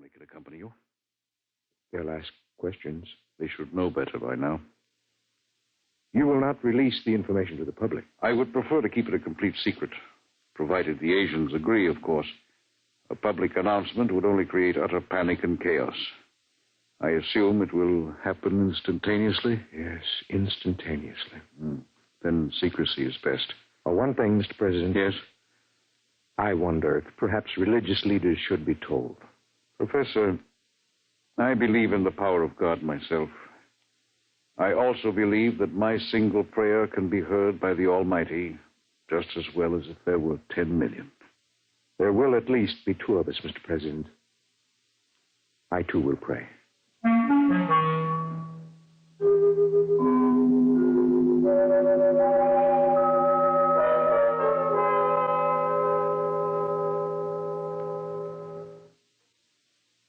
family can accompany you. They'll ask questions. They should know better by now. You will not release the information to the public. I would prefer to keep it a complete secret, provided the Asians agree, of course. A public announcement would only create utter panic and chaos. I assume it will happen instantaneously? Yes, instantaneously. Then secrecy is best. One thing, Mr. President. Yes? I wonder if perhaps religious leaders should be told. Professor, I believe in the power of God myself. I also believe that my single prayer can be heard by the Almighty just as well as if there were 10 million. There will at least be 2 of us, Mr. President. I, too, will pray.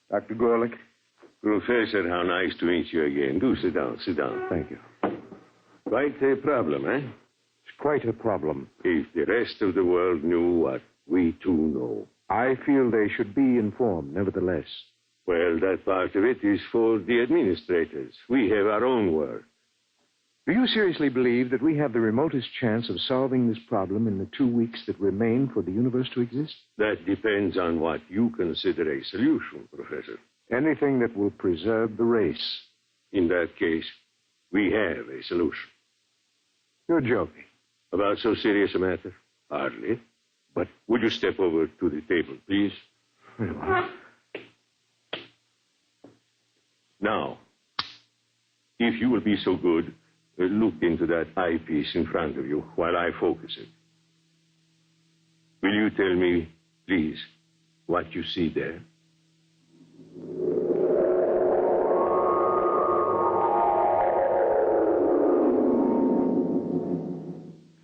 Dr. Gorlick? Professor, how nice to meet you again. Do sit down, sit down. Thank you. Quite a problem, eh? It's quite a problem. If the rest of the world knew what we too know. I feel they should be informed, nevertheless. Well, that part of it is for the administrators. We have our own work. Do you seriously believe that we have the remotest chance of solving this problem in the 2 weeks that remain for the universe to exist? That depends on what you consider a solution, Professor. Anything that will preserve the race. In that case, we have a solution. You're joking. About so serious a matter? Hardly. But would you step over to the table, please? Very well. Now, if you will be so good, look into that eyepiece in front of you while I focus it. Will you tell me, please, what you see there?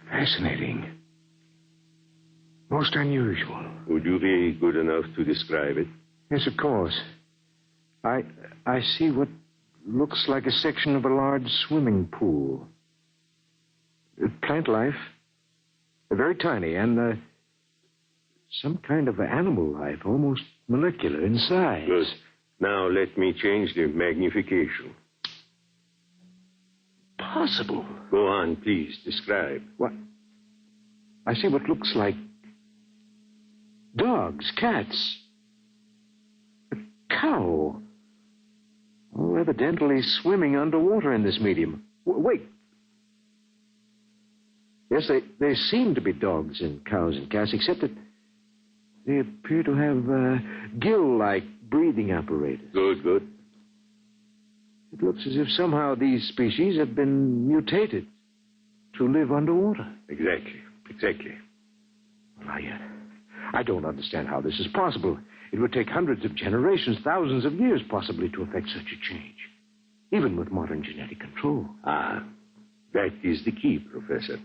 Fascinating. Most unusual. Would you be good enough to describe it? Yes, of course. I see what looks like a section of a large swimming pool. Plant life. Very tiny, and some kind of animal life, almost molecular in size. Good. Now let me change the magnification. Possible. Go on, please. Describe. What? I see what looks like dogs, cats, a cow. Oh, evidently swimming underwater in this medium. Wait. Yes, they seem to be dogs and cows and cats, except that they appear to have gill-like breathing apparatus. Good. It looks as if somehow these species have been mutated to live underwater. Exactly. Well, I don't understand how this is possible. It would take hundreds of generations, thousands of years, possibly, to effect such a change, even with modern genetic control. That is the key, Professor.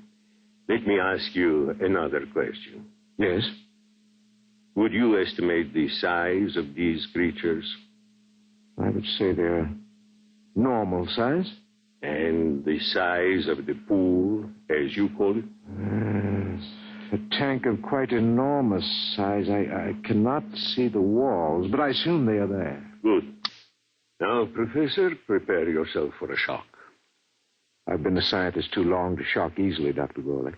Let me ask you another question. Yes? Would you estimate the size of these creatures? I would say they're normal size. And the size of the pool, as you call it? A tank of quite enormous size. I cannot see the walls, but I assume they are there. Good. Now, Professor, prepare yourself for a shock. I've been a scientist too long to shock easily, Dr. Gorlick.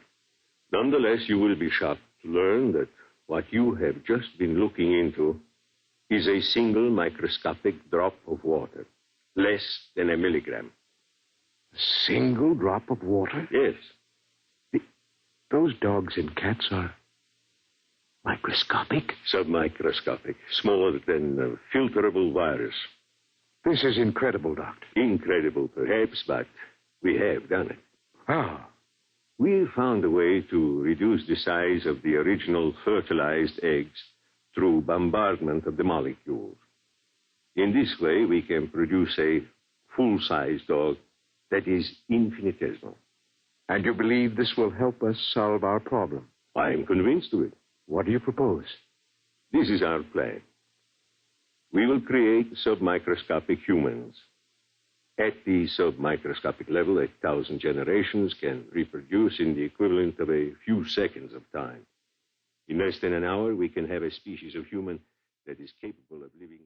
Nonetheless, you will be shocked to learn that what you have just been looking into is a single microscopic drop of water, less than a milligram. A single drop of water? Yes. Those dogs and cats are microscopic? Submicroscopic, smaller than a filterable virus. This is incredible, Doctor. Incredible, perhaps, but we have done it. How? We found a way to reduce the size of the original fertilized eggs through bombardment of the molecules. In this way, we can produce a full-size dog that is infinitesimal. And you believe this will help us solve our problem? I am convinced of it. What do you propose? This is our plan. We will create submicroscopic humans. At the submicroscopic level, 1,000 generations can reproduce in the equivalent of a few seconds of time. In less than an hour, we can have a species of human that is capable of living